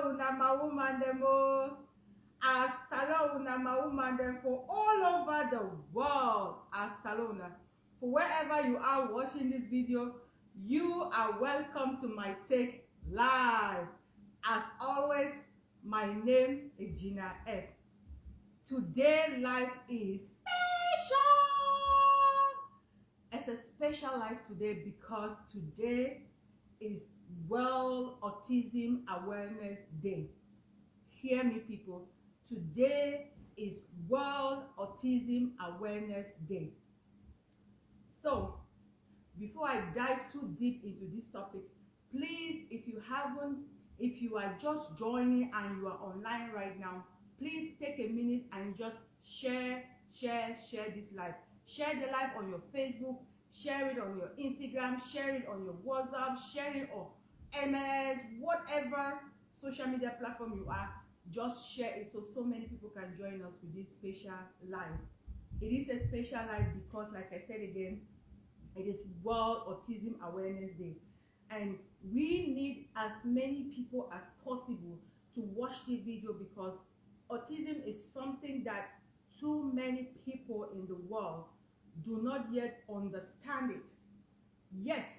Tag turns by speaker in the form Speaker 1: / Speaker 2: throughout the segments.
Speaker 1: Asalo una my woman them oh. Asalo una my woman them for all over the world. Asalo una. For wherever you are watching this video, you are welcome to my take live. As always, my name is Gina F. Today life is special. It's a special life today because today is World Autism Awareness Day. Hear me, people. Today is World Autism Awareness Day. So, before I dive too deep into this topic, please, if you are just joining and you are online right now, please take a minute and just share this live. Share the live on your Facebook, share it on your Instagram, share it on your WhatsApp, share it on MS, whatever social media platform you are, just share it so many people can join us with this special live. It is a special live because, like I said again, it is World Autism Awareness Day, and we need as many people as possible to watch this video because autism is something that too many people in the world do not yet understand it. Yet,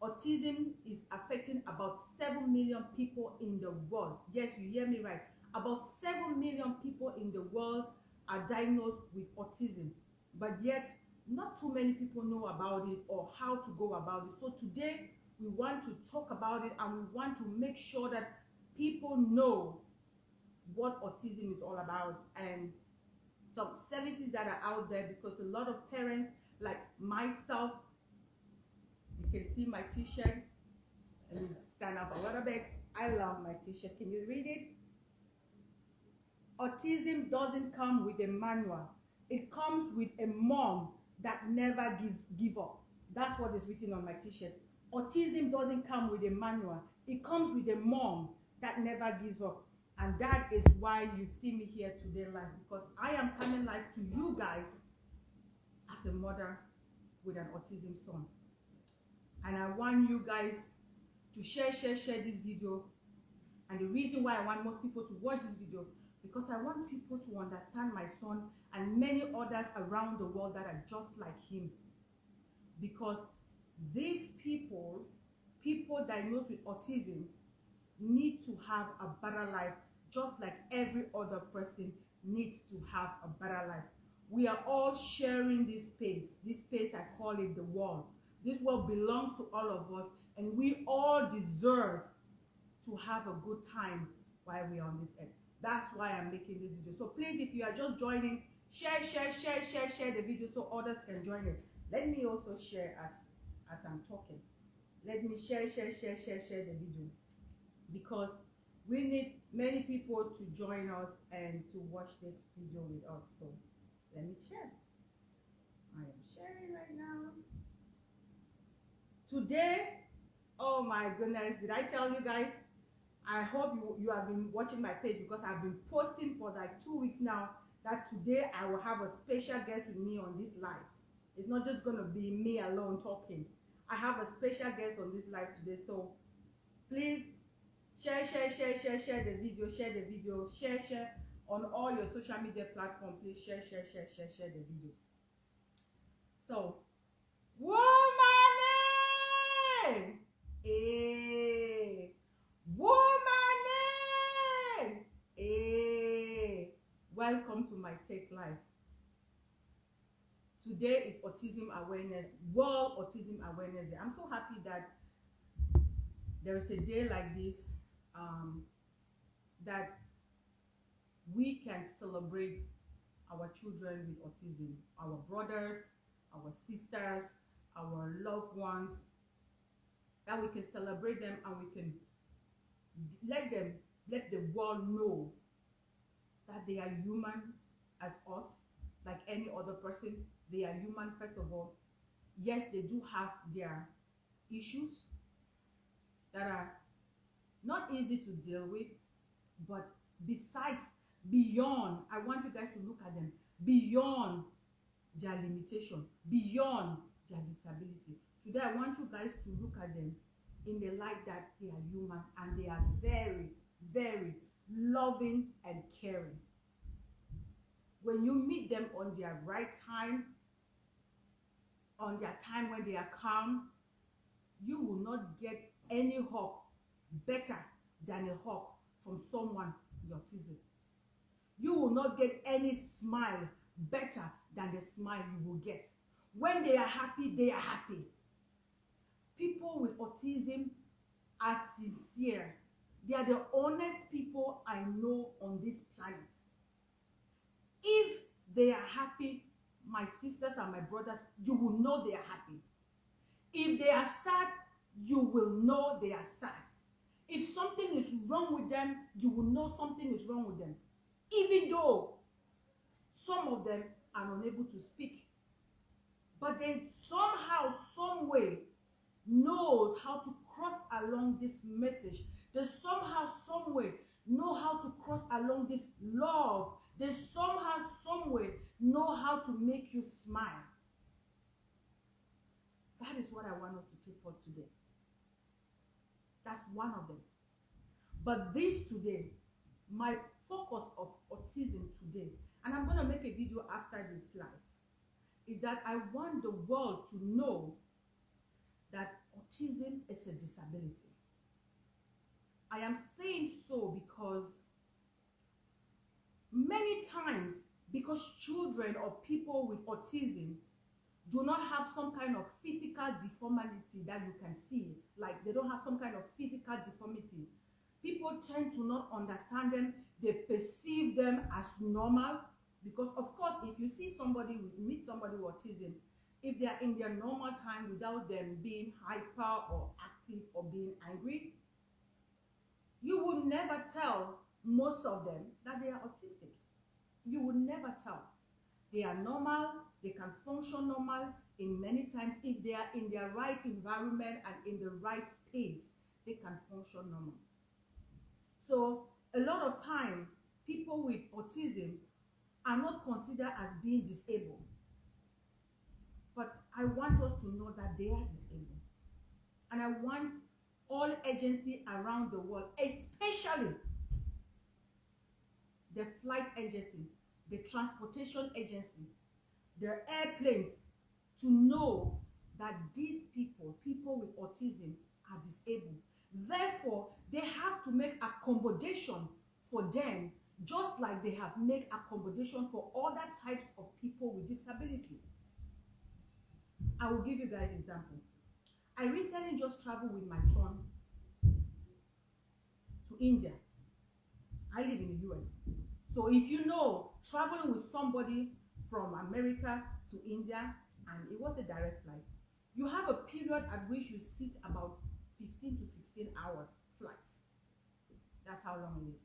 Speaker 1: autism is affecting about 7 million people in the world. Yes, you hear me right. About 7 million people in the world are diagnosed with autism, but yet not too many people know about it or how to go about it. So today we want to talk about it and we want to make sure that people know what autism is all about and some services that are out there, because a lot of parents like myself, you can see my t-shirt, and stand up a little bit. I love my t-shirt. Can you read it? Autism doesn't come with a manual. It comes with a mom that never give up. That's what is written on my t-shirt. Autism doesn't come with a manual. It comes with a mom that never gives up. And that is why you see me here today live, because I am coming live to you guys as a mother with an autism son. And I want you guys to share this video. And the reason why I want most people to watch this video, because I want people to understand my son and many others around the world that are just like him. Because these people diagnosed with autism, need to have a better life, just like every other person needs to have a better life. We are all sharing this space. This space, I call it the world. This world belongs to all of us, and we all deserve to have a good time while we are on this earth. That's why I'm making this video. So please, if you are just joining, share the video so others can join it. Let me also share as I'm talking. Let me share the video, because we need many people to join us and to watch this video with us. So let me share. I am sharing right now. Today, oh my goodness, did I tell you guys? I hope you have been watching my page, because I've been posting for like 2 weeks now that today I will have a special guest with me on this live. It's not just going to be me alone talking. I have a special guest on this live today. So please share the video, share on all your social media platforms. Please share the video. So, woman, woman, welcome to my Take Life. Today is Autism Awareness, World Autism Awareness Day. I'm so happy that there is a day like this, that we can celebrate our children with autism, our brothers, our sisters, our loved ones, that we can celebrate them and we can let the world know that they are human as us, like any other person. They are human, first of all. Yes, they do have their issues that are not easy to deal with, but beyond, I want you guys to look at them beyond their limitation, beyond their disability. Today I want you guys to look at them in the light that they are human and they are very, very loving and caring. When you meet them on their right time, on their time when they are calm, you will not get any hug better than a hug from someone with autism. You will not get any smile better than the smile you will get. When they are happy, they are happy. People with autism are sincere. They are the honest people I know on this planet. If they are happy, my sisters and my brothers, you will know they are happy. If they are sad, you will know they are sad. If something is wrong with them, you will know something is wrong with them. Even though some of them are unable to speak, but they somehow, some way knows how to cross along this message. They somehow, some way know how to cross along this love. They somehow, some way know how to make you smile. That is what I want us to take for today. That's one of them. But this today, my focus of autism today, and I'm going to make a video after this live, is that I want the world to know that autism is a disability. I am saying so because many times, because children or people with autism do not have some kind of physical deformity that you can see, like they don't have some kind of physical deformity, people tend to not understand them. They perceive them as normal, because of course, if you see somebody, meet somebody with autism, if they are in their normal time without them being hyper or active or being angry, you will never tell most of them that they are autistic. You will never tell. They are normal, they can function normal. In many times, if they are in their right environment and in the right space, they can function normal. So a lot of time, people with autism are not considered as being disabled. But I want us to know that they are disabled. And I want all agencies around the world, especially the flight agency, the transportation agency, the airplanes, to know that these people with autism, are disabled. Therefore, they have to make accommodation for them, just like they have made accommodation for other types of people with disability. I will give you guys an example. I recently just traveled with my son to India. I live in the US. So if you know, traveling with somebody from America to India, and it was a direct flight, you have a period at which you sit about 15 to 16 hours flight. That's how long it is.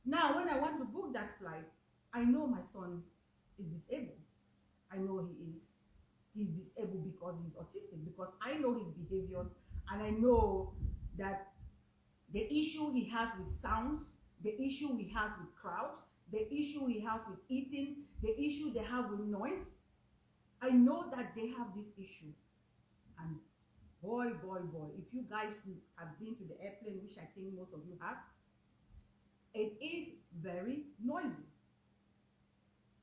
Speaker 1: Now, when I want to book that flight, I know my son is disabled. I know he's disabled because he's autistic, because I know his behaviors, and I know that the issue he has with sounds, the issue he has with crowds, the issue he has with eating, the issue they have with noise. I know that they have this issue. And boy, if you guys have been to the airplane, which I think most of you have, it is very noisy.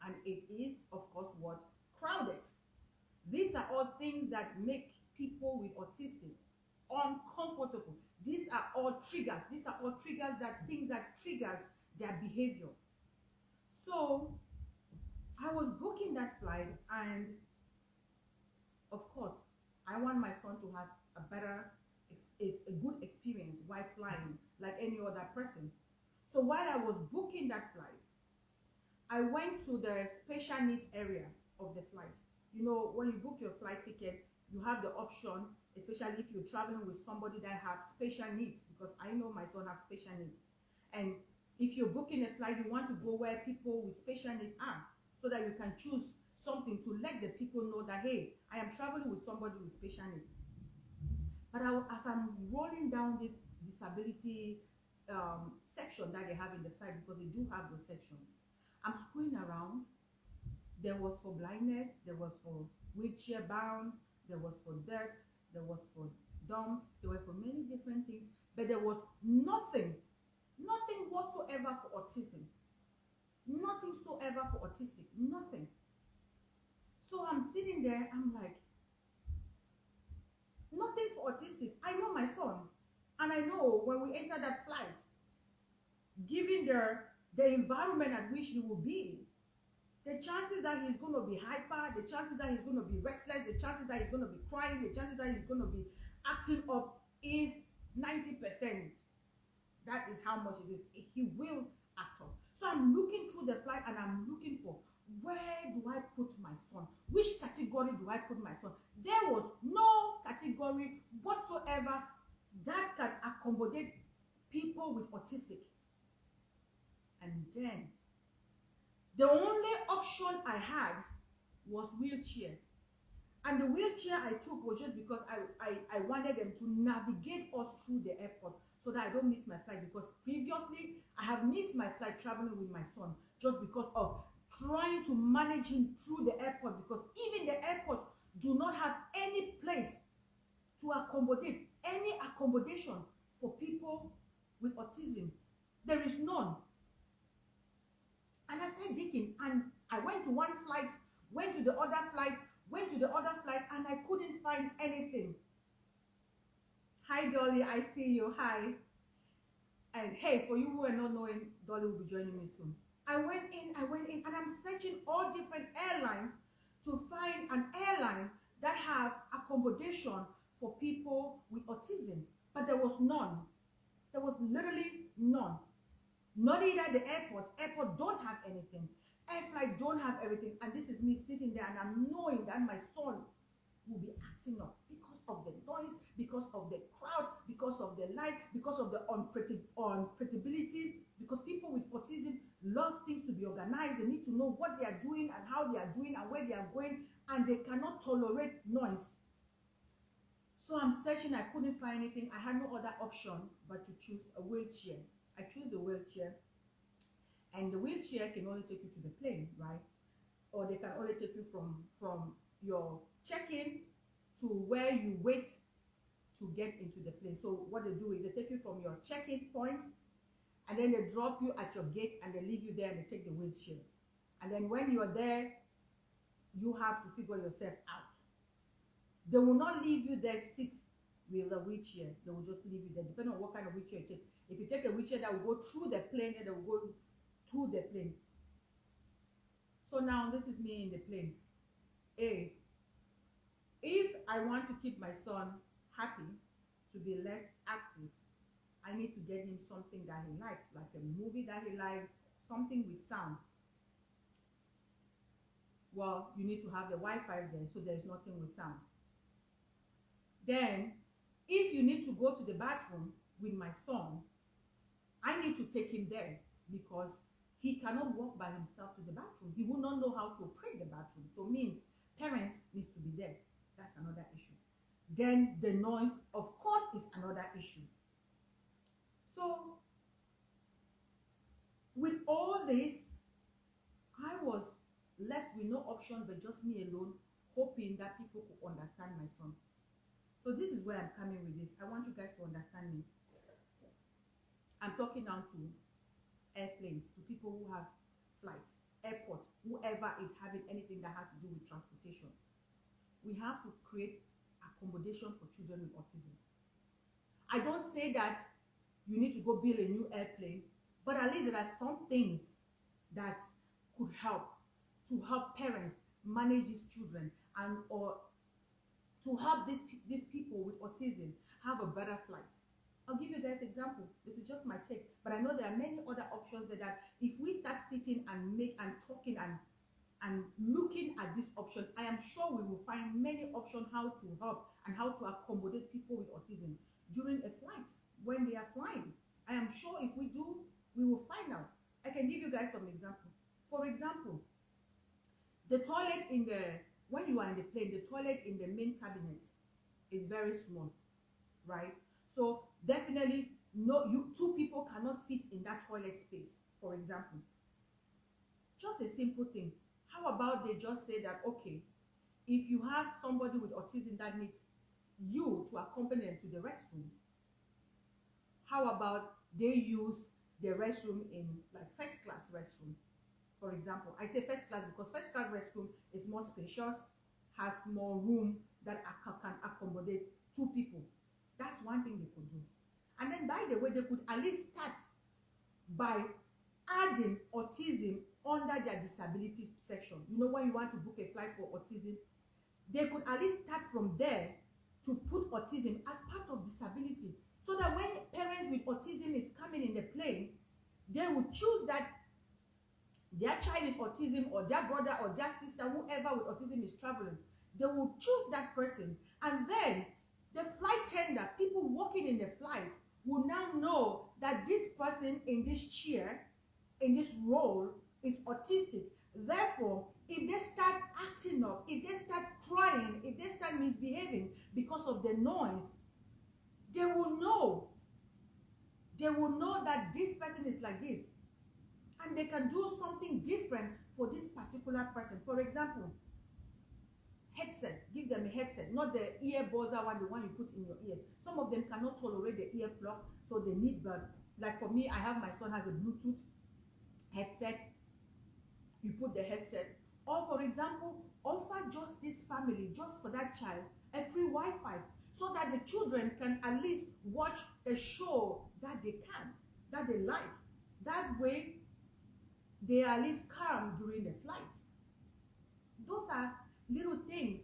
Speaker 1: And it is, of course, what? Crowded. These are all things that make people with autism uncomfortable. These are all triggers. These are all triggers, that things that triggers their behavior. So I was booking that flight, and of course, I want my son to have a good experience while flying, like any other person. So while I was booking that flight, I went to the special needs area of the flight. You know, when you book your flight ticket, you have the option, especially if you're traveling with somebody that have special needs, because I know my son has special needs. And if you're booking a flight, you want to go where people with special needs are, so that you can choose something to let the people know that, hey, I am traveling with somebody with special needs. But as I'm rolling down this disability section that they have in the flight, because they do have those sections, I'm screwing around. There was for blindness, there was for wheelchair bound, there was for deaf, there was for dumb, there were for many different things. but there was nothing whatsoever for autism. Nothing so ever for autistic. Nothing. So I'm sitting there, I'm like, nothing for autistic. I know my son. And I know when we enter that flight, given the environment at which he will be, the chances that he's going to be hyper, the chances that he's going to be restless, the chances that he's going to be crying, the chances that he's going to be acting up is 90%. That is how much it is. He will act up. So I'm looking through the flight and I'm looking for, where do I put my son? Which category do I put my son? There was no category whatsoever that can accommodate people with autistic. And then the only option I had was wheelchair. And the wheelchair I took was just because I wanted them to navigate us through the airport so that I don't miss my flight, because previously I have missed my flight traveling with my son just because of trying to manage him through the airport, because even the airport do not have any place to accommodate, any accommodation for people with autism. There is none. And I started digging, and I went to one flight, went to the other flight, went to the other flight, and I couldn't find anything. Hi Dolly, I see you. Hi. And hey, for you who are not knowing, Dolly will be joining me soon. I went in, and I'm searching all different airlines to find an airline that have accommodation for people with autism. But there was none. There was literally none. Not either the airport don't have anything. Air flight don't have everything. And this is me sitting there, and I'm knowing that my son will be acting up because of the noise, because of the crowd, because of the light, because of the unpredictability, because people with autism love things to be organized. They need to know what they are doing and how they are doing and where they are going, and they cannot tolerate noise. So I'm searching, I couldn't find anything. I had no other option but to choose a wheelchair. I choose the wheelchair, and the wheelchair can only take you to the plane, right? Or they can only take you from your check-in to where you wait to get into the plane. So what they do is they take you from your check-in point, and then they drop you at your gate, and they leave you there, and they take the wheelchair. And then when you are there, you have to figure yourself out. They will not leave you there sit with a wheelchair. They will just leave you there, depending on what kind of wheelchair you take. If you take a wheelchair that will go through the plane, then they will go through the plane. So now this is me in the plane. If I want to keep my son happy, to be less active, I need to get him something that he likes, like a movie that he likes, something with sound. Well, you need to have the Wi-Fi there, so there's nothing with sound. Then, if you need to go to the bathroom with my son, I need to take him there, because he cannot walk by himself to the bathroom. He will not know how to operate the bathroom. So means parents need to be there. That's another issue. Then the noise, of course, is another issue. So with all this, I was left with no option but just me alone, hoping that people could understand my son. So this is where I'm coming with this. I want you guys to understand me. I'm talking now to airplanes, to people who have flights, airports, whoever is having anything that has to do with transportation. We have to create accommodation for children with autism. I don't say that you need to go build a new airplane, but at least there are some things that could help to help parents manage these children, and or to help these people with autism have a better flight. I'll give you guys an example. This is just my take, but I know there are many other options that if we start sitting and talking and looking at this option, I am sure we will find many options how to help and how to accommodate people with autism during a flight when they are flying. I am sure if we do, we will find out. I can give you guys some examples. For example, the toilet when you are in the plane, the toilet in the main cabinet is very small, right? So definitely two people cannot fit in that toilet space, for example. Just a simple thing. How about they just say that, okay, if you have somebody with autism that needs you to accompany them to the restroom, How about they use the restroom in like first class restroom, for example? I say first class because first class restroom is more spacious, has more room that can accommodate two people. That's one thing they could do. And then, by the way, they could at least start by adding autism under their disability section. You know, when you want to book a flight for autism, they could at least start from there to put autism as part of disability, so that when parents with autism is coming in the plane, they would choose that their child is autism, or their brother or their sister, whoever with autism is traveling, they will choose that person. And then the flight tender, people working in the flight, will now know that this person in this chair, in this role, is autistic. Therefore, if they start acting up, if they start crying, if they start misbehaving because of the noise, they will know. They will know that this person is like this. And they can do something different for this particular person. For example, headset. Give them a headset, not the ear buzzer one, the one you put in your ears. Some of them cannot tolerate the ear plug, so they need, but like for me, I have, my son has a Bluetooth headset. You put the headset. Or for example, offer just this family, just for that child, a free Wi-Fi, so that the children can at least watch a show that they can, that they like. That way, they are at least calm during the flight. Those are little things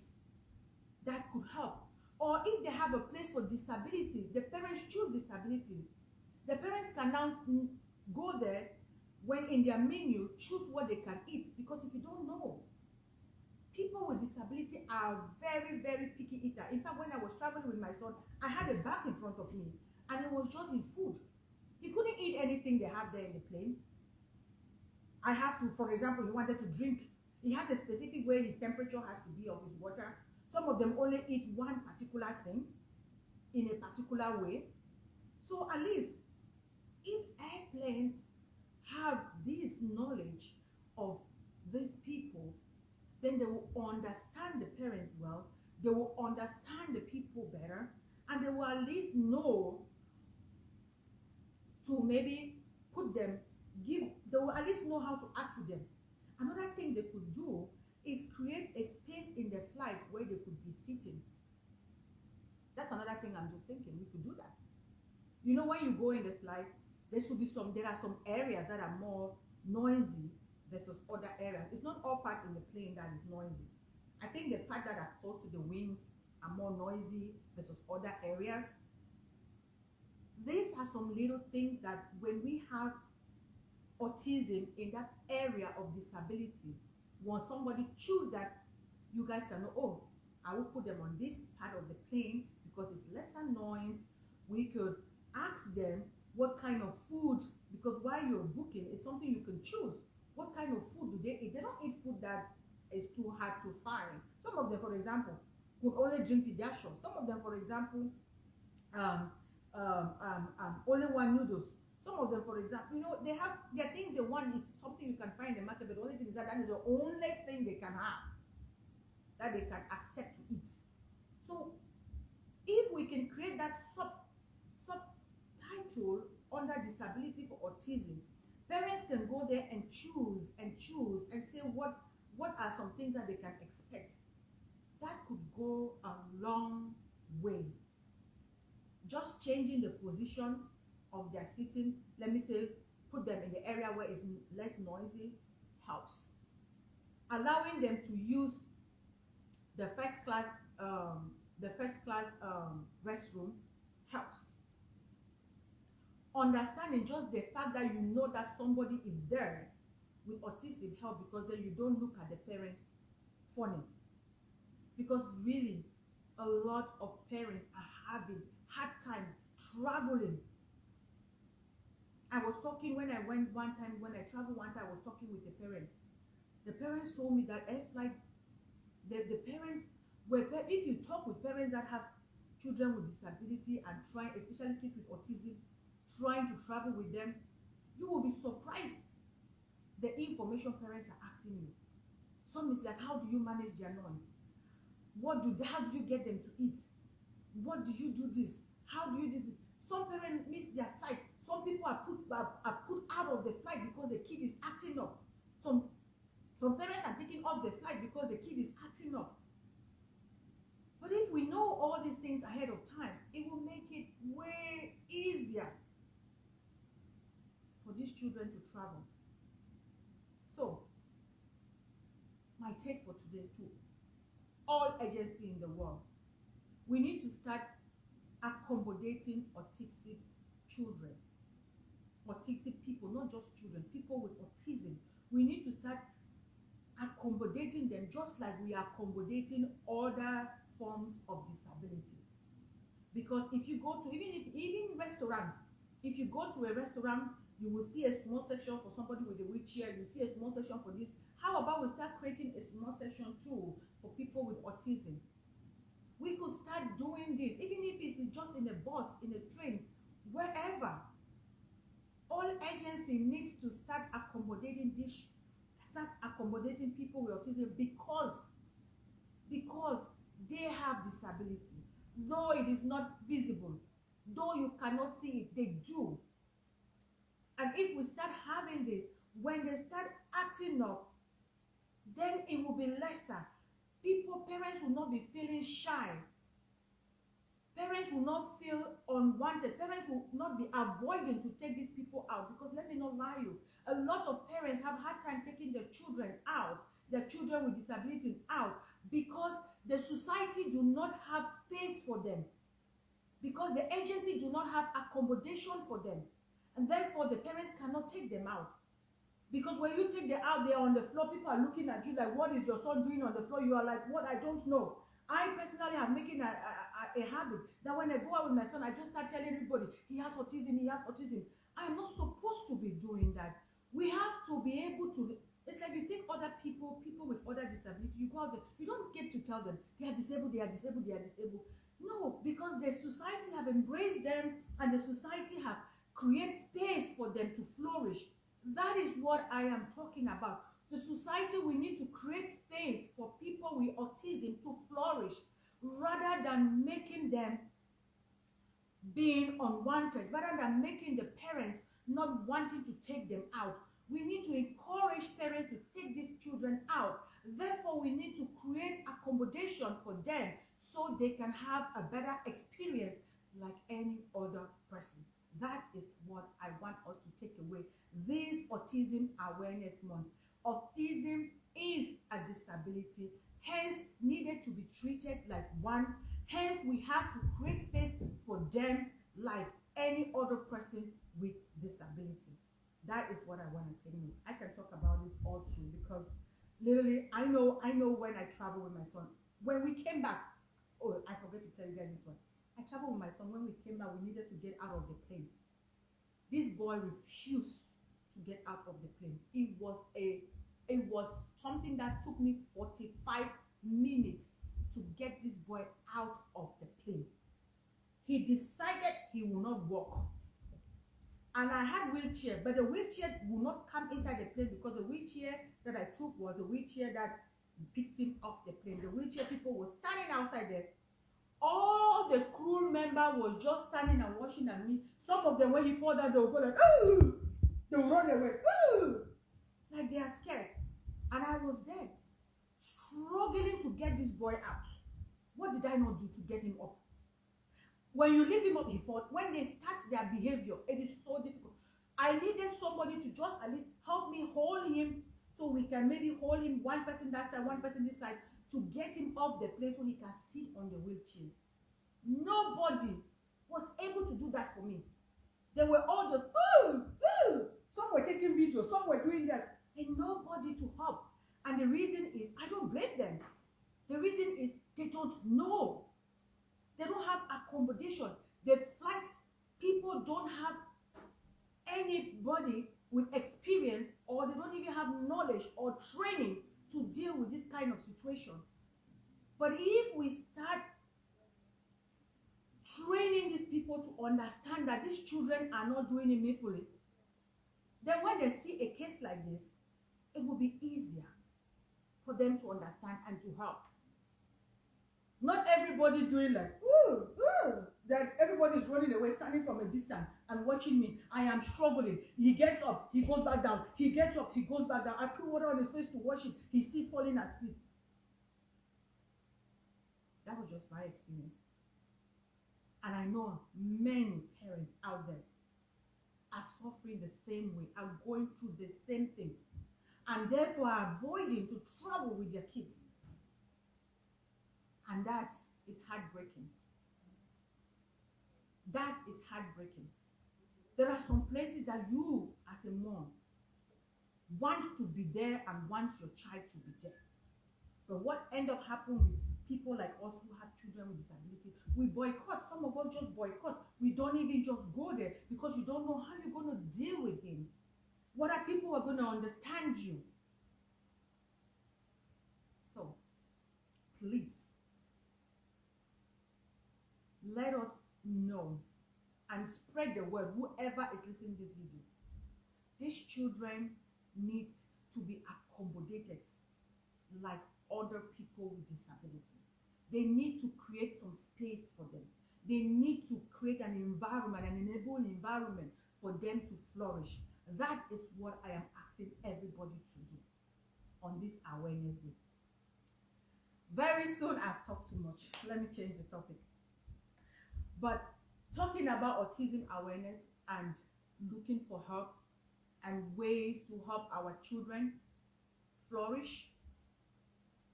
Speaker 1: that could help. Or if they have a place for disability, the parents choose disability. The parents can now go there, when in their menu, choose what they can eat. Because if you don't know, people with disability are very, very picky eater. In fact, when I was traveling with my son, I had a bag in front of me, and it was just his food. He couldn't eat anything they have there in the plane. I have to, for example, he wanted to drink. He has a specific way his temperature has to be of his water. Some of them only eat one particular thing in a particular way. So at least, if airplanes have this knowledge of these people, then they will understand the parents well, they will understand the people better, and they will at least know to maybe put them, they will at least know how to act with them. Another thing they could do is create a space in the flight where they could be sitting. That's another thing I'm just thinking, we could do that. You know, when you go in the flight, there are some areas that are more noisy versus other areas. It's not all parts in the plane that is noisy. I think the parts that are close to the wings are more noisy versus other areas. These are some little things that when we have autism in that area of disability, when somebody choose that, you guys can know, oh, I will put them on this part of the plane because it's lesser noise. We could ask them what kind of food, because while you're booking, it's something you can choose. What kind of food do they eat? They don't eat food that is too hard to find. Some of them, for example, could only drink pediatrics. Some of them, for example, only one noodles. Some of them, for example, you know, they have their things they want is something you can find in the market, but the only thing is that is the only thing they can have, that they can accept to eat. So if we can create that subtitle under disability for autism, parents can go there and choose and say what are some things that they can expect. That could go a long way. Just changing the position of their sitting, let me say, put them in the area where it's less noisy, helps. Allowing them to use the first class restroom helps. Understanding just the fact that you know that somebody is there with autistic help, because then you don't look at the parents funny. Because really, a lot of parents are having hard time traveling. I was talking when I went one time, when I traveled one time, I was talking with the parent. The parents told me that the parents, if you talk with parents that have children with disability and trying, especially kids with autism, trying to travel with them, you will be surprised the information parents are asking you. Some is like, how do you manage their noise? How do you get them to eat? What do you do this? How do you do this? Some parents miss their flight. Some people are put out of the flight because the kid is acting up. Some parents are taking off the flight because the kid is acting up. But if we know all these things ahead of time, it will make it way easier for these children to travel. So, my take for today too, all agencies in the world, we need to start accommodating autistic children, autistic people, not just children, people with autism. We need to start accommodating them just like we are accommodating other forms of disability. Because if you go to even restaurants, if you go to a restaurant, you will see a small section for somebody with a wheelchair, you see a small section for this. How about we start creating a small section too for people with autism? We could start doing this, even if it's just in a bus, in a train, wherever. All agency needs to start accommodating people with autism because they have disability. Though it is not visible, though you cannot see it, they do. And if we start having this, when they start acting up, then it will be lesser. Parents will not be feeling shy. Parents will not feel unwanted. Parents will not be avoiding to take these people out, because let me not lie you, a lot of parents have hard time taking their children out, their children with disabilities out, because the society do not have space for them, because the agency do not have accommodation for them, and therefore the parents cannot take them out. Because when you take them out, they are on the floor, people are looking at you like, what is your son doing on the floor? You are like, what? I don't know. I personally am making a habit that when I go out with my son, I just start telling everybody, he has autism, he has autism. I am not supposed to be doing that. We have to be able to, it's like you take other people with other disabilities, you go out there, you don't get to tell them, they are disabled, they are disabled, they are disabled. No, because the society have embraced them, and the society have created space for them to flourish. That is what I am talking about. The society, we need to create space for people with autism to flourish, rather than making them being unwanted, rather than making the parents not wanting to take them out. We need to encourage parents to take these children out. Therefore, we need to create accommodation for them so they can have a better experience like any other person. That is what I want us to take away this Autism Awareness Month. Autism is a disability, hence needed to be treated like one. Hence, we have to create space for them like any other person with disability. That is what I want to tell you. I can talk about this all through, because literally, I know when I travel with my son. When we came back, oh, I forgot to tell you guys this one. I traveled with my son. When we came back, we needed to get out of the plane. This boy refused to get out of the plane. It was something that took me 45 minutes to get this boy out of the plane. He decided he will not walk. And I had wheelchair, but the wheelchair will not come inside the plane, because the wheelchair that I took was a wheelchair that picks him off the plane. The wheelchair people were standing outside there. All the crew member was just standing and watching at me. Some of them, when he fall down, they will go like, ooh! They will run away, ooh! Like they are scared. And I was there, struggling to get this boy out. What did I not do to get him up? When you leave him up, he falls. When they start their behavior, it is so difficult. I needed somebody to just at least help me hold him, so we can maybe hold him, one person that side, one person this side, to get him off the plane so he can sit on the wheelchair. Nobody was able to do that for me. They were all just, ooh, ooh. Some were taking videos, some were doing that, and nobody to help. And the reason is, I don't blame them. The reason is they don't know. They don't have accommodation. The flights, people don't have anybody with experience, or they don't even have knowledge or training to deal with this kind of situation. But if we start training these people to understand that these children are not doing it meaningfully, then when they see a case like this, it will be easier for them to understand and to help. Not everybody doing like, ooh, ooh, that everybody is running away, standing from a distance and watching me. I am struggling. He gets up, he goes back down. He gets up, he goes back down. I put water on his face to wash it. He's still falling asleep. That was just my experience. And I know many parents out there are suffering the same way, are going through the same thing, and therefore are avoiding to travel with their kids. And that is heartbreaking. That is heartbreaking. There are some places that you, as a mom, want to be there and wants your child to be there. But what ends up happening with people like us who have children with disability, we boycott. Some of us just boycott. We don't even just go there because you don't know how you're going to deal with him. What are people who are going to understand you? So, please, let us know and spread the word, whoever is listening to this video. These children need to be accommodated like other people with disability. They need to create some space for them. They need to create an environment, an enabling environment for them to flourish. That is what I am asking everybody to do on this Awareness Day. Very soon, I've talked too much. Let me change the topic. But talking about autism awareness and looking for help and ways to help our children flourish,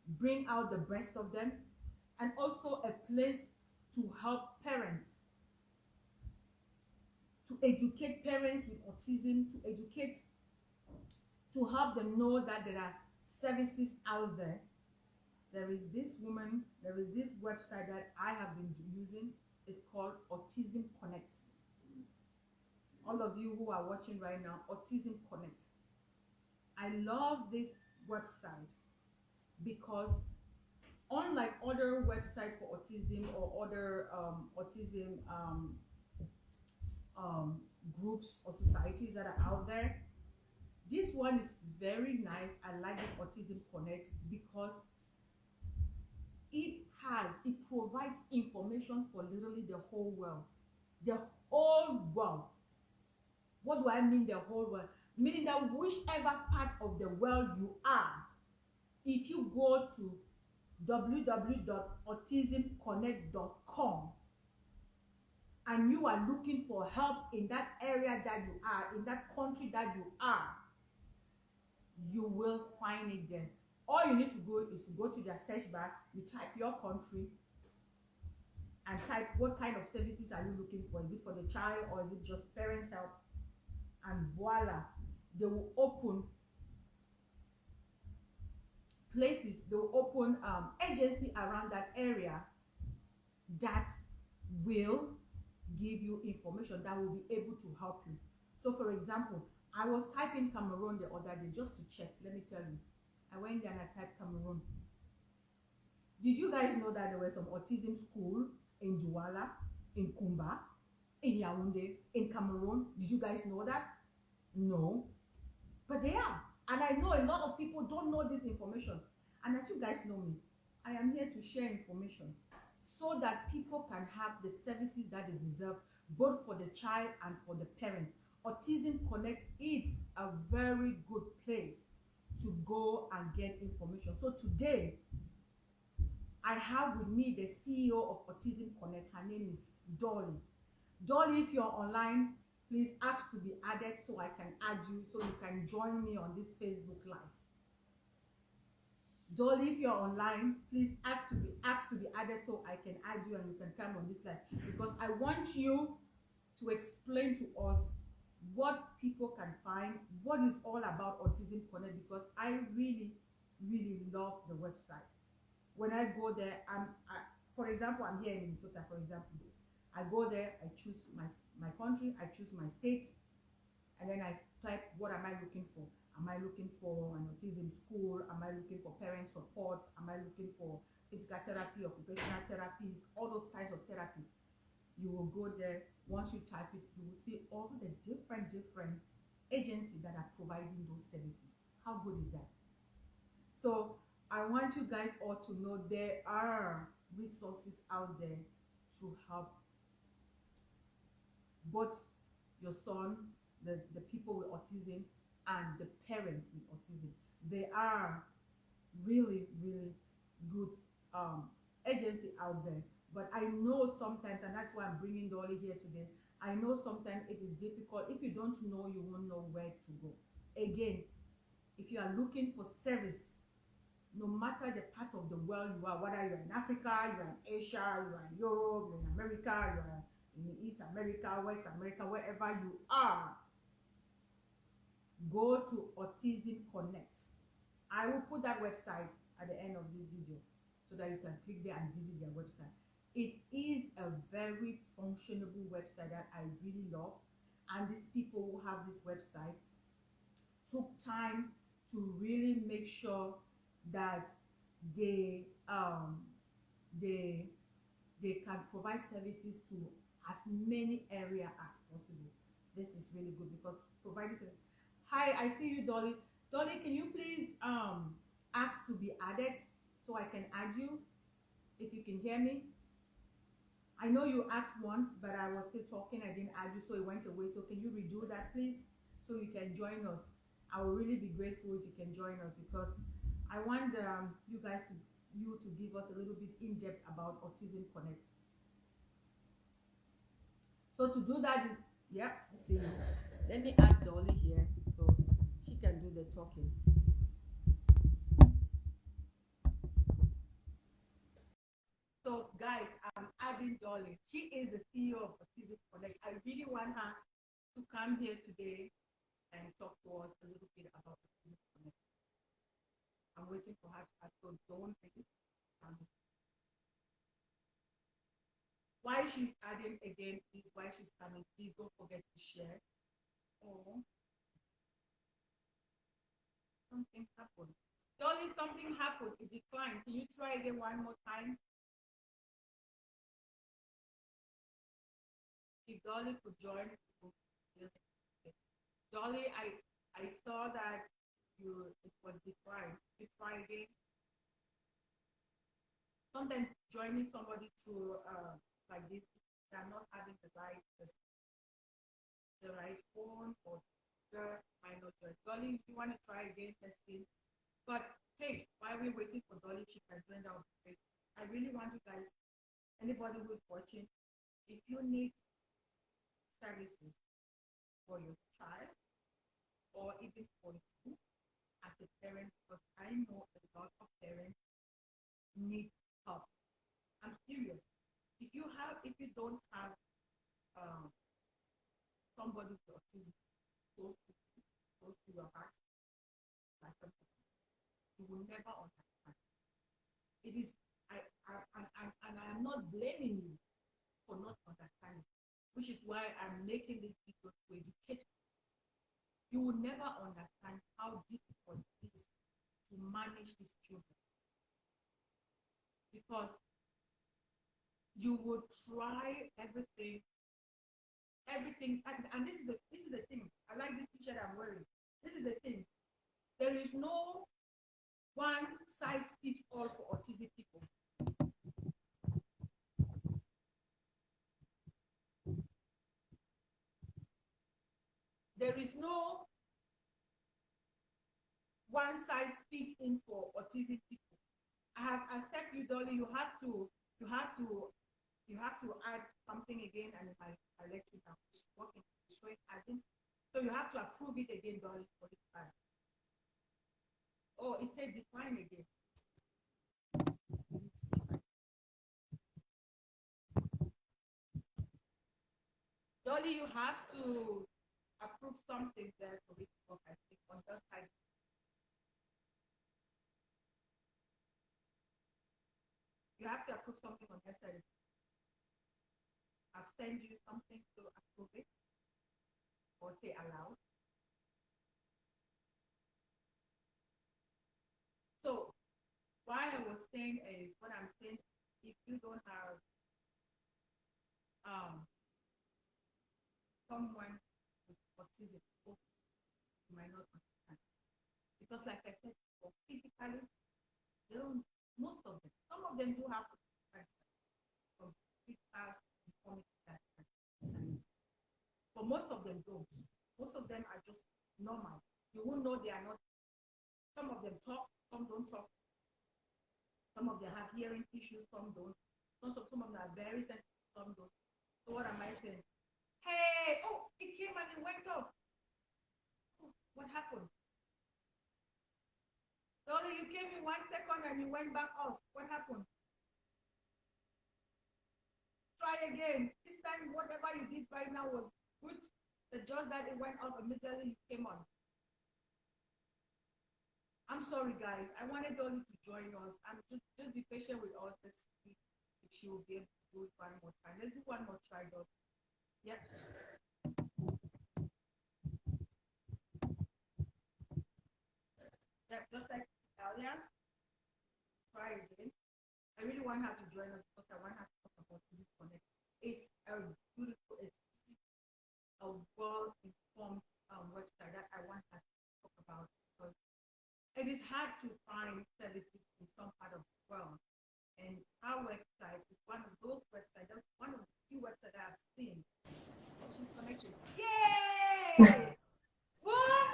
Speaker 1: bring out the best of them, and also a place to help parents, to educate parents with autism, to help them know that there are services out there. There is this website that I have been using. It's called Autism Connect. All of you who are watching right now, Autism Connect. I love this website because unlike other websites for autism or other autism groups or societies that are out there, this one is very nice. I like this Autism Connect because it provides information for literally the whole world. The whole world. What do I mean the whole world? Meaning that whichever part of the world you are, if you go to www.autismconnect.com and you are looking for help in that area that you are, in that country that you are, you will find it there. All you need to go is to go to their search bar, you type your country and type what kind of services are you looking for. Is it for the child or is it just parents help? And voila, they will open places, they will open agency around that area that will give you information that will be able to help you. So for example, I was typing Cameroon the other day just to check. Let me tell you, I went there and I typed Cameroon. Did you guys know that there were some autism schools in Douala, in Kumba, in Yaoundé, in Cameroon? Did you guys know that? No, but they are. And I know a lot of people don't know this information. And as you guys know me, I am here to share information so that people can have the services that they deserve, both for the child and for the parents. Autism Connect is a very good place to go and get information. So today, I have with me the CEO of Autism Connect. Her name is Dolly. Dolly, if you're online, please ask to be added so I can add you, so you can join me on this Facebook Live. Dolly, if you're online, please ask to be added so I can add you and you can come on this live, because I want you to explain to us what people can find, what is all about Autism Connect, because I really, really love the website. When I go there, for example, I'm here in Minnesota, for example. I go there, I choose my country, I choose my state, and then I type, what am I looking for? Am I looking for an autism school? Am I looking for parent support? Am I looking for physical therapy, occupational therapies, all those kinds of therapies? You will go there. Once you type it, you will see all the different agencies that are providing those services. How good is that? So I want you guys all to know there are resources out there to help both your son, the people with autism, and the parents with autism. They are really, really good agency out there. But I know sometimes, and that's why I'm bringing Dolly here today. I know sometimes it is difficult. If you don't know, you won't know where to go. Again, if you are looking for service, no matter the part of the world you are, whether you're in Africa, you're in Asia, you're in Europe, you're in America, you're in East America, West America, wherever you are, go to Autism Connect. I will put that website at the end of this video so that you can click there and visit their website. It is a very functionable website that I really love, and these people who have this website took time to really make sure that they they can provide services to as many areas as possible. This is really good because providing service. Hi, I see you, Dolly. Dolly, can you please ask to be added so I can add you if you can hear me? I know you asked once, but I was still talking. I didn't add you, so it went away. So can you redo that, please, so you can join us? I will really be grateful if you can join us because I want you guys to give us a little bit in depth about Autism Connect. So to do that, yeah, let's see. Let me add Dolly here so she can do the talking. So guys, I'm adding Dolly. She is the CEO of Autism Connect. I really want her to come here today and talk to us a little bit about Autism Connect. I'm waiting for her to add, so don't think. Why she's adding again is why she's coming. Please don't forget to share. Oh, something happened. Dolly, something happened. It declined. Can you try again one more time? If Dolly could join, Dolly, I saw that it was declined. You try again. Sometimes joining somebody through like this, they're not having the right phone or the might not join. Dolly, if you want to try again, testing. But hey, while we're waiting for Dolly, she can join our page. I really want you guys, anybody who's watching, if you need services for your child or even for you as a parent, because I know a lot of parents need help. I'm serious. If you don't have um, somebody with autism close to your heart, like you will never understand. It is and I am not blaming you for not understanding, which is why I'm making this video to educate you. You will never understand how difficult it is to manage these children because you will try everything, and this is the thing. I like this t-shirt I'm wearing. This is the thing. There is no one size fits all for autistic people. There is no one size fits in for autistic people. I have accept you, Dolly. You have to you have to add something again, and I let you know. It's working. It's showing adding. So you have to approve it again, Dolly, for this time. Oh, it said decline again. Dolly, you have to approve something there for it to work. I think on that side. You have to approve something on that side. I've sent you something to approve it or say allow. So what I was saying is what I'm saying, if you don't have someone with autism, you might not understand. Because like I said, physically, they don't, most of them, some of them do have kids have deformity that but most of them don't. Most of them are just normal. You won't know they are not. Some of them talk, some don't talk. Some of them have hearing issues, some don't. Some of them are very sensitive, some don't. So what am I saying? Hey, oh, it came and it went off. Oh, what happened? Only you came in 1 second and you went back off. What happened? Try again. This time, whatever you did right now was good. But just that it went off immediately you came on. I'm sorry, guys. I wanted Dolly to join us. I'm just be patient with us. Let's see if she will be able to do it one more time. Let's do one more try, Dolly. Yep. Yep. Just like earlier. Try again. I really want her to join us because I want her to talk about this connect. It's a beautiful, it's a well-informed website that I want her to talk about because it is hard to find services in some part of the world. And our website is one of those websites, that's one of the few websites I've seen. Oh, she's connected. Yay! Woman!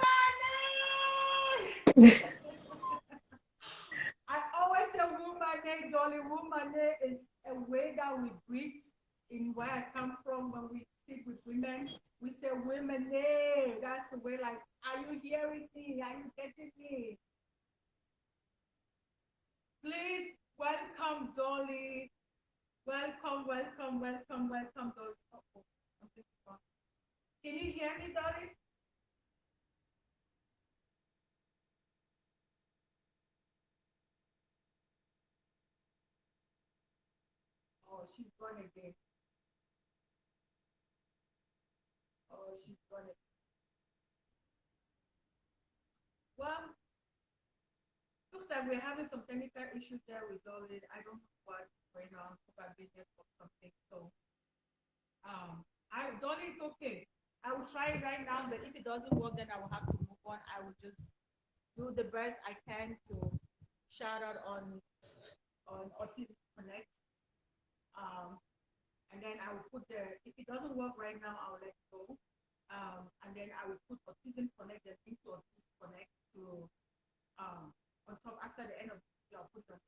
Speaker 1: I always say woman, Dolly. Woman is a way that we breathe in where I come from when we speak with women. We say women, that's the way, like, are you hearing me? Are you getting me? Please welcome Dolly. Welcome, welcome, welcome, welcome, Dolly. Oh, can you hear me, Dolly? Oh, she's gone again. Oh, she's gone again. Well, looks like we're having some technical issues there with Dolly. I don't know what's going on. Probably just or something. So, Dolly, it's okay. I will try it right now, but if it doesn't work, then I will have to move on. I will just do the best I can to shout out on Autism Connect. Um, and then I will put if it doesn't work right now, I will let it go. And then I will put Autism Connect, the link to Autism Connect to on top after the end of the video. I'll put them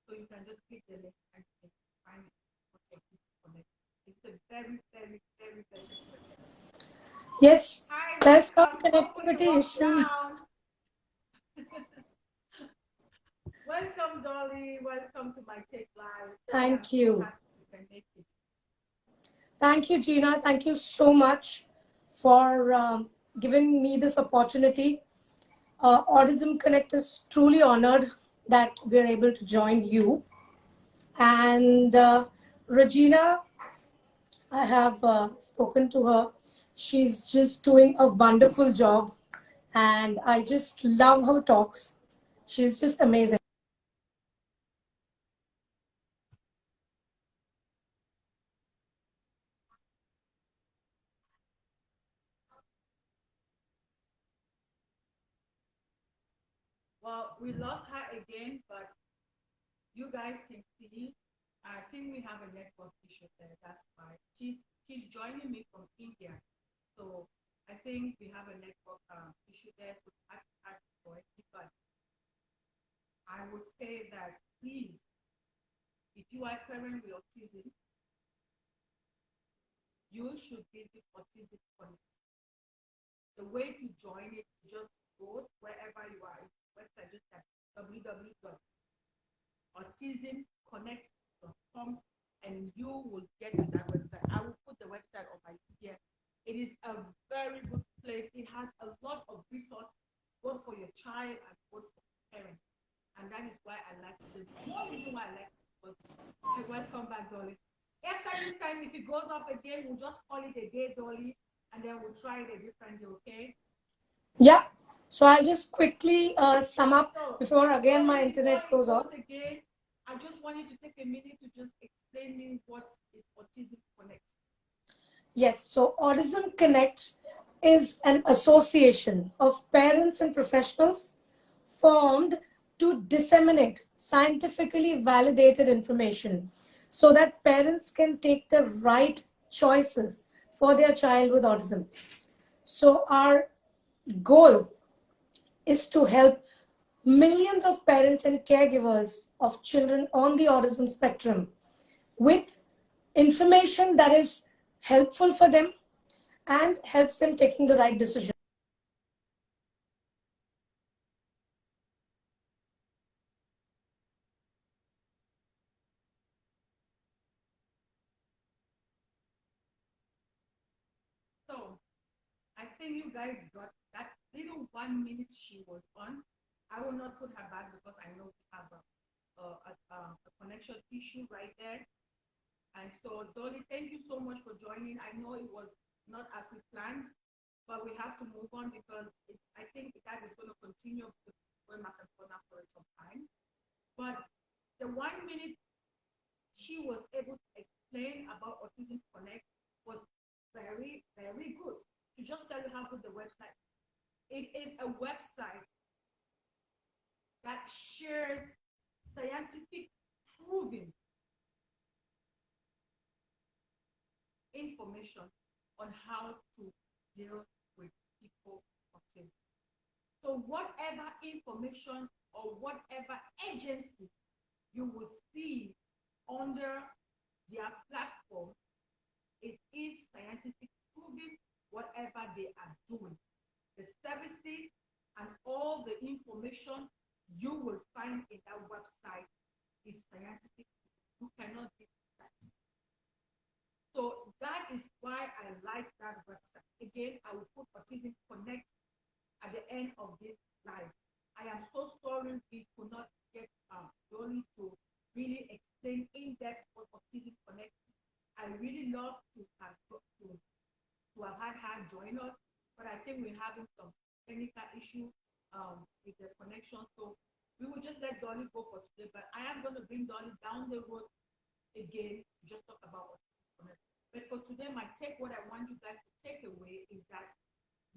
Speaker 1: so you can just click the link and you can find it. Autism Connect. It's a very, very, very, very good.
Speaker 2: Yes,
Speaker 1: Hi,
Speaker 2: there's some
Speaker 1: welcome.
Speaker 2: connectivity issue.
Speaker 1: Welcome, Dolly. Welcome to MyTake Live.
Speaker 2: Thank you.
Speaker 1: You can make it.
Speaker 2: Thank you, Gina. Thank you so much for giving me this opportunity. Autism Connect is truly honored that we're able to join you. And Regina, I have spoken to her. She's just doing a wonderful job. And I just love her talks. She's just amazing.
Speaker 1: Well, we lost her again, but you guys can see. I think we have a network issue there. That's why she's joining me from India, so I think we have a network issue there. So I for it, but I would say that please, if you are a parent with autism, you should visit Autism Connect. The way to join it is just go wherever you are. It's website just at www.autismconnect.com and you will get to that website. I will put the website on my here. It is a very good place. It has a lot of resources both for your child and both for parents. And that is why I like it. The more reason why I like it was welcome back, Dolly. After this time, if it goes off again, we'll just call it a day, Dolly, and then we'll try it a different day, okay?
Speaker 2: Yeah. So I'll just quickly sum up before again my internet goes off.
Speaker 1: Again, I just want you to take a minute to just explain me what is Autism Connect.
Speaker 2: Yes. So Autism Connect is an association of parents and professionals formed to disseminate scientifically validated information so that parents can take the right choices for their child with autism. So our goal is to help millions of parents and caregivers of children on the autism spectrum with information that is helpful for them and helps them taking the right decision.
Speaker 1: So I think you guys got that little 1 minute she was on. I will not put her back because I know we have a connection issue right there. And so, Dolly, thank you so much for joining. I know it was not as we planned, but we have to move on because I think that is going to continue because we're going back and forth for some time. But the 1 minute she was able to explain about Autism Connect was very, very good. To just tell you how good the website. It is a website that shares scientific proven information on how to deal with people with autism. So whatever information or whatever agency you will see under their platform, it is scientific proven whatever they are doing. The services and all the information you will find in that website is scientific. You cannot beat that. So that is why I like that website. Again, I will put Autism Connect at the end of this live. I am so sorry we could not get Dolly to really explain in depth what Autism Connect is. I really love to have had her join us, but I think we're having some technical issue with the connection. So we will just let Dolly go for today. But I am going to bring Dolly down the road again to just talk about Autism Connect. But for today, my take, what I want you guys to take away is that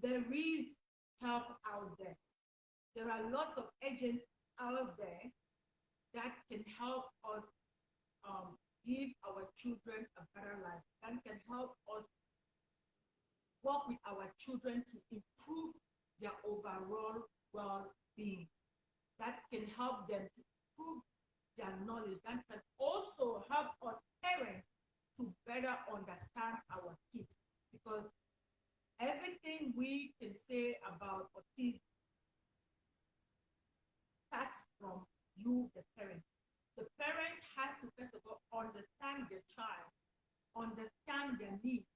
Speaker 1: there is help out there. There are lots of agents out there that can help us give our children a better life, and can help us work with our children to improve their overall well-being. That can help them to improve their knowledge. That can also help us parents to better understand our kids, because everything we can say about autism starts from you, the parent. The parent has to first of all understand the child, understand their needs,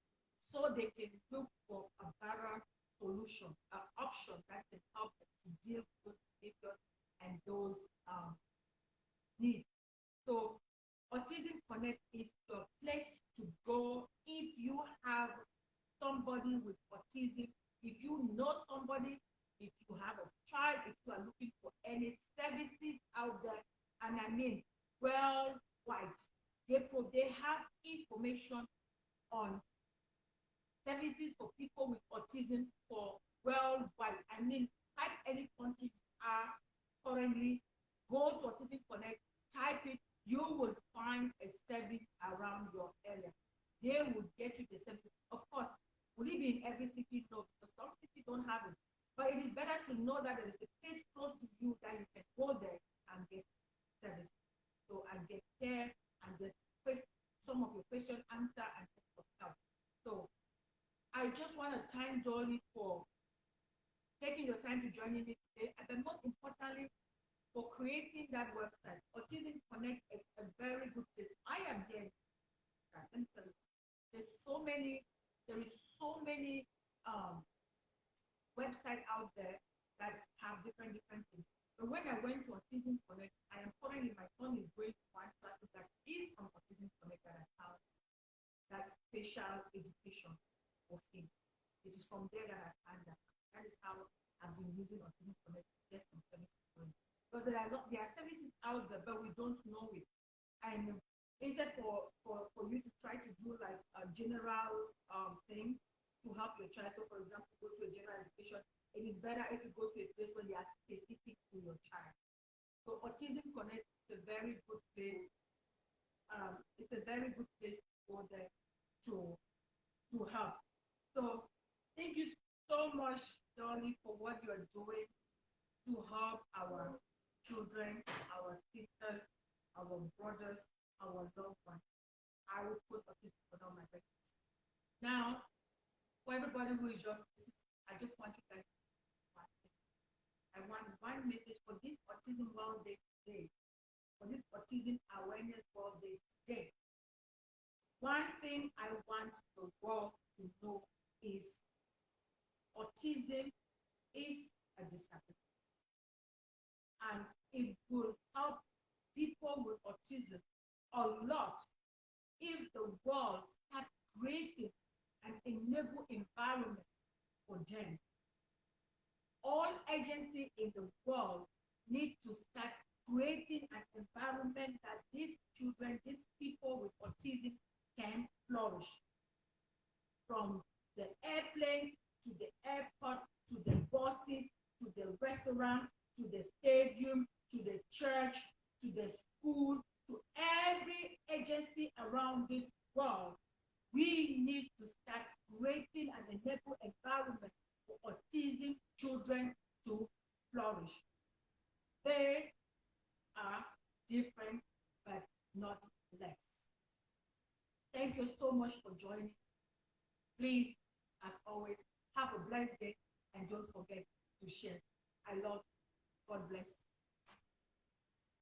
Speaker 1: so they can look for a better solution, an option that can help them to deal with those behaviors and those needs. So Autism Connect is the place to go if you have somebody with autism, if you know somebody, if you have a child, if you are looking for any services out there, and I mean worldwide. They have information on services for people with autism for worldwide. I mean, type any country you are currently, go to Autism Connect, type it, you will find a service around your area. They will get you the service. Of course, will it be in every city? No, because some cities don't have it. But it is better to know that there is a place close to you that you can go there and get service. So, and get care and get some of your questions answered and get some help. So I just want to thank Dolly for taking your time to join me today, and then most importantly, for creating that website. Autism Connect is a very good place. I am here. Let me tell you, there is so many websites out there that have different things. But when I went to Autism Connect, I am currently, my son is going to one class that is from Autism Connect, that I found that special education for him. It is from there that I find that. That is how I've been using Autism Connect to get some services going. Because there are services out there, but we don't know it. And instead for you to try to do like a general thing to help your child. So for example, go to a general education, it is better if you go to a place where they are specific to your child. So Autism Connect is a very good place it's a very good place to go there to help. So thank you so much, Dolly, for what you are doing to help our children, our sisters, our brothers, our loved ones. I will put autism on my record. Now, for everybody who is just listening, I just want you guys to know one thing. I want one message for this Autism World Day today, for this Autism Awareness World Day today. One thing I want the world to know is autism is a disability, and it will help people with autism a lot if the world start creating an enable environment for them. All agencies in the world need to start creating an environment that these children, these people with autism can flourish. From the airplane to the airport to the buses to the restaurant to the stadium to the church to the school to every agency around this world, we need to start creating an enable environment for autism children to flourish. They are different, but not less. Thank you so much for joining. Please, as always, have a blessed day and don't forget to share. I love you. God bless you.